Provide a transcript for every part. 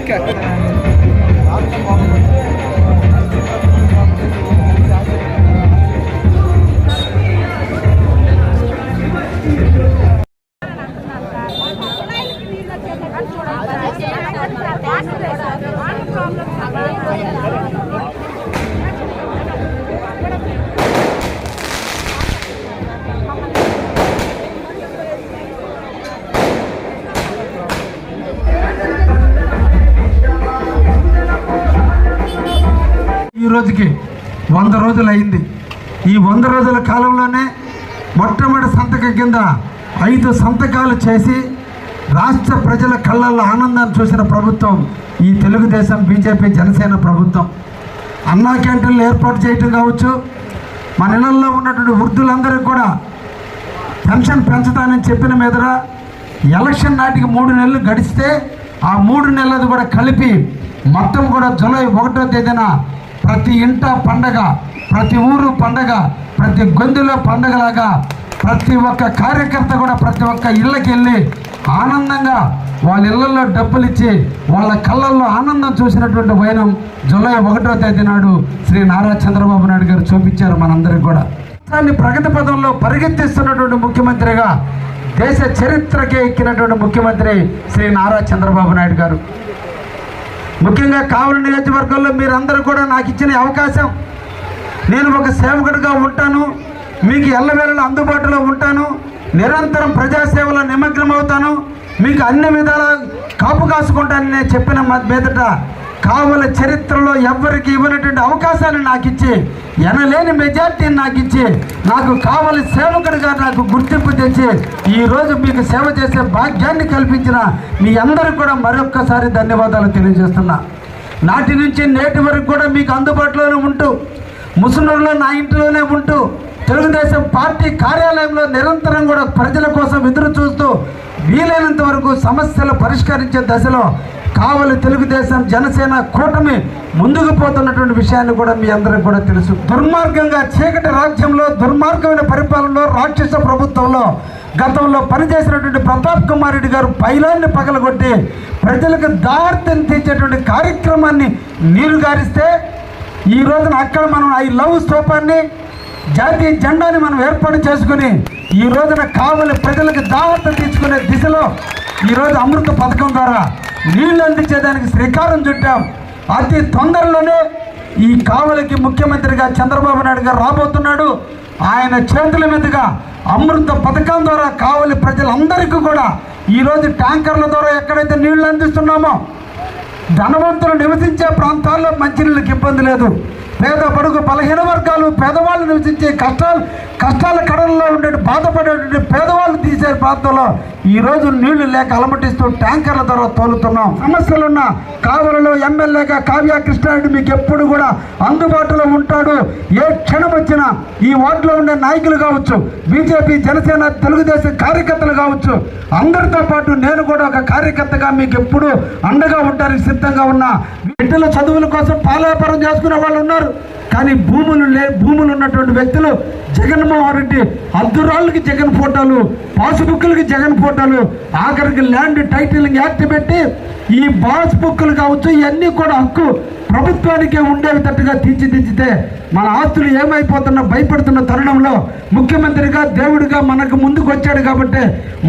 ఈ రోజుకి 100 రోజులు అయింది. ఈ 100 రోజుల కాలంలోనే మొట్టమొదటి సంతకం కింద 5 సంతకాలు చేసి రాష్ట్ర ప్రజల కళ్ళల్లో ఆనందాన్ని చూసిన ప్రభుత్వం ఈ తెలుగుదేశం, బీజేపీ, జనసేన ప్రభుత్వం. అన్నా క్యాంటీన్లు ఏర్పాటు చేయటం కావచ్చు, మన ఇళ్లలో ఉన్నటువంటి వృద్ధులందరికీ కూడా పెన్షన్ పెంచుతానని చెప్పిన మీదట ఎలక్షన్ నాటికి 3 నెలలు గడిస్తే ఆ 3 నెలలు కూడా కలిపి మొత్తం కూడా జూలై 1వ తేదీన ప్రతి ఇంట పండగ, ప్రతి ఊరు పండగ, ప్రతి గొంతులో పండగలాగా ప్రతి ఒక్క కార్యకర్త కూడా ప్రతి ఒక్క ఇళ్ళకి వెళ్ళి ఆనందంగా వాళ్ళ ఇళ్లలో డబ్బులు ఇచ్చి వాళ్ళ కళ్ళల్లో ఆనందం చూసినటువంటి వైనం జూలై 1వ తేదీ నాడు శ్రీ నారా చంద్రబాబు నాయుడు గారు చూపించారు మనందరికీ కూడా. దాన్ని ప్రగతి పదంలో పరిగెత్తిస్తున్నటువంటి ముఖ్యమంత్రిగా, దేశ చరిత్రకే ఎక్కినటువంటి ముఖ్యమంత్రి శ్రీ నారా చంద్రబాబు నాయుడు గారు. ముఖ్యంగా కావలి నియోజకవర్గంలో మీరందరూ కూడా నాకు ఇచ్చిన అవకాశం, నేను ఒక సేవకుడిగా ఉంటాను, మీకు ఎల్లవేళలా అందుబాటులో ఉంటాను, నిరంతరం ప్రజాసేవలో నిమగ్నం అవుతాను, మీకు అన్ని విధాల కాపు కాసుకుంటానని నేను చెప్పిన మీదట కావలి చరిత్రలో ఎవ్వరికి ఇవ్వనటువంటి అవకాశాన్ని నాకు ఇచ్చి, ఎనలేని మెజార్టీని నాకు ఇచ్చి, నాకు కావలి సేవకుడిగా నాకు గుర్తింపు తెచ్చి ఈరోజు మీకు సేవ చేసే భాగ్యాన్ని కల్పించిన మీ అందరికీ కూడా మరొక్కసారి ధన్యవాదాలు తెలియజేస్తున్నా. నాటి నుంచి నేటి వరకు కూడా మీకు అందుబాటులోనే ఉంటూ, ముసునూరులో నా ఇంటిలోనే ఉంటూ, తెలుగుదేశం పార్టీ కార్యాలయంలో నిరంతరం కూడా ప్రజల కోసం ఎదురు చూస్తూ వీలైనంత వరకు సమస్యలు పరిష్కరించే దశలో కావలి తెలుగుదేశం, జనసేన కూటమి ముందుకు పోతున్నటువంటి విషయాన్ని కూడా మీ అందరికీ కూడా తెలుసు. దుర్మార్గంగా చీకటి రాజ్యంలో, దుర్మార్గమైన పరిపాలనలో, రాక్షస ప్రభుత్వంలో గతంలో పనిచేసినటువంటి ప్రతాప్ కుమార్ రెడ్డి గారు పైలాన్ని పగలగొట్టి ప్రజలకు దార్తిని తీర్చేటువంటి కార్యక్రమాన్ని నీరు గారిస్తే ఈ రోజున అక్కడ మనం ఐ లవ్ స్తూపాన్ని, జాతీయ జెండాని మనం ఏర్పాటు చేసుకుని ఈ రోజున కావలి ప్రజలకు దావత తీర్చుకునే దిశలో ఈరోజు అమృత పథకం ద్వారా నీళ్లు అందించేదానికి శ్రీకారం చుట్టాం. అతి తొందరలోనే ఈ కావలికి ముఖ్యమంత్రిగా చంద్రబాబు నాయుడు గారు రాబోతున్నాడు. ఆయన చేతుల మీదుగా అమృత పథకం ద్వారా కావలి ప్రజలందరికీ కూడా ఈరోజు ట్యాంకర్ల ద్వారా ఎక్కడైతే నీళ్లు అందిస్తున్నామో, ధనవంతులు నివసించే ప్రాంతాల్లో మంచినీళ్ళకి ఇబ్బంది లేదు. పేద బడుగు బలహీన వర్గాలు, పేదవాళ్ళు నివసించే కష్టాల కడల్లో ఉండే బాధపడేటువంటి పేదవాళ్ళు తీసే ప్రాంతంలో ఈరోజు నీళ్లు లేక అలమటిస్తూ ట్యాంకర్ల ద్వారా తోలుతున్నాం. సమస్యలున్న కావలిలో ఎమ్మెల్యేగా కావ్య కృష్ణారెడ్డి మీకు ఎప్పుడు కూడా అందుబాటులో ఉంటాడు. ఏ క్షణం వచ్చినా ఈ వార్డులో ఉండే నాయకులు కావచ్చు, బీజేపీ, జనసేన, తెలుగుదేశం కార్యకర్తలు కావచ్చు, అందరితో పాటు నేను కూడా ఒక కార్యకర్తగా మీకు ఎప్పుడు అండగా ఉండడానికి సిద్ధంగా ఉన్నా. బిడ్డల చదువుల కోసం పాలాపారం చేసుకునే వాళ్ళు ఉన్నారు, కానీ భూములు ఉన్నటువంటి వ్యక్తులు జగన్మోహన్ రెడ్డి అద్దురాళ్ళకి జగన్ ఫోటోలు, పాస్బుక్లకి జగన్ ఫోటోలు, ఆఖరికి ల్యాండ్ టైటిలింగ్ యాక్ట్ పెట్టి ఈ పాస్బుక్లు కావచ్చు ఇవన్నీ కూడా హక్కు ప్రభుత్వానికే ఉండేటట్టుగా తీర్చిదిద్దితే మన ఆస్తులు ఏమైపోతున్నా భయపడుతున్న తరుణంలో ముఖ్యమంత్రిగా, దేవుడిగా మనకు ముందుకు వచ్చాడు కాబట్టి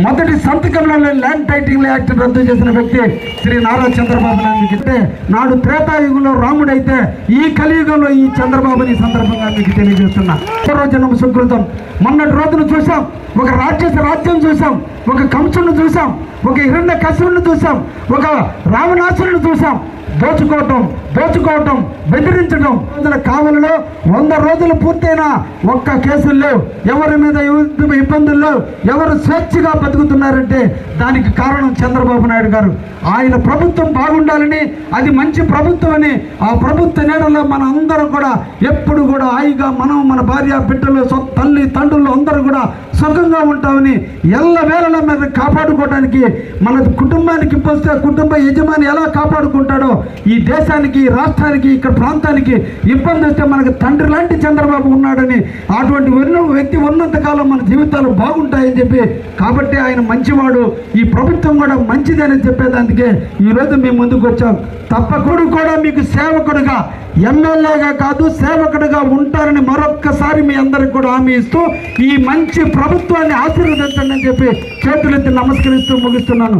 మొదటి సంతకంలో ల్యాండ్ టైటిలింగ్ యాక్ట్ రద్దు చేసిన వ్యక్తి శ్రీ నారా చంద్రబాబు నాయుడు. నాడు త్రేతాయుగంలో రాముడైతే ఈ కలియుగంలో ఈ చంద్రబాబుని సందర్భంగా మీకు తెలియజేస్తున్నా. రోజున సుకృతం. మొన్నటి రోజును చూసాం, ఒక రాక్షస రాజ్యం చూసాం, ఒక కంసును చూసాం, ఒక హిరణ్యకశిపుని చూసాం, ఒక రావణాసురుని చూసాం. దోచుకోవటం, బెదిరించడం. కావలిలో 100 రోజులు పూర్తయినా ఒక్క కేసులు లేవు, ఎవరి మీద ఇబ్బందులు లేవు, ఎవరు స్వేచ్ఛగా బతుకుతున్నారంటే దానికి కారణం చంద్రబాబు నాయుడు గారు. ఆయన ప్రభుత్వం బాగుండాలని, అది మంచి ప్రభుత్వం అని ఆ ప్రభుత్వ నీడలో మన అందరూ కూడా ఎప్పుడు కూడా హాయిగా మనం, మన భార్య, బిడ్డలు, తల్లి, తండ్రులు అందరూ కూడా సుఖంగా ఉంటామని ఎల్లవేళలా మనం కాపాడుకోవడానికి మన కుటుంబానికి పోస్తే కుటుంబ యజమాని ఎలా కాపాడుకుంటాడో ఈ దేశానికి రాష్ట్రానికి ఇక్కడ ప్రాంతానికి ఇబ్బంది వస్తే మనకు తండ్రి లాంటి చంద్రబాబు ఉన్నాడని అటువంటి వ్యక్తి ఉన్నంతకాలం మన జీవితాలు బాగుంటాయని చెప్పి కాబట్టి ఆయన మంచివాడు, ఈ ప్రభుత్వం కూడా మంచిదని చెప్పేదానికే ఈరోజు మేము ముందుకు వచ్చాం. తప్పకుండా కూడా మీకు సేవకుడుగా ఎమ్మెల్యేగా కాదు సేవకుడిగా ఉంటారని మరొక్కసారి మీ అందరికి కూడా హామీ ఇస్తూ ఈ మంచి ప్రభుత్వాన్ని ఆశీర్వదించండి అని చెప్పి చేతులెత్తి నమస్కరిస్తూ ముగిస్తున్నాను.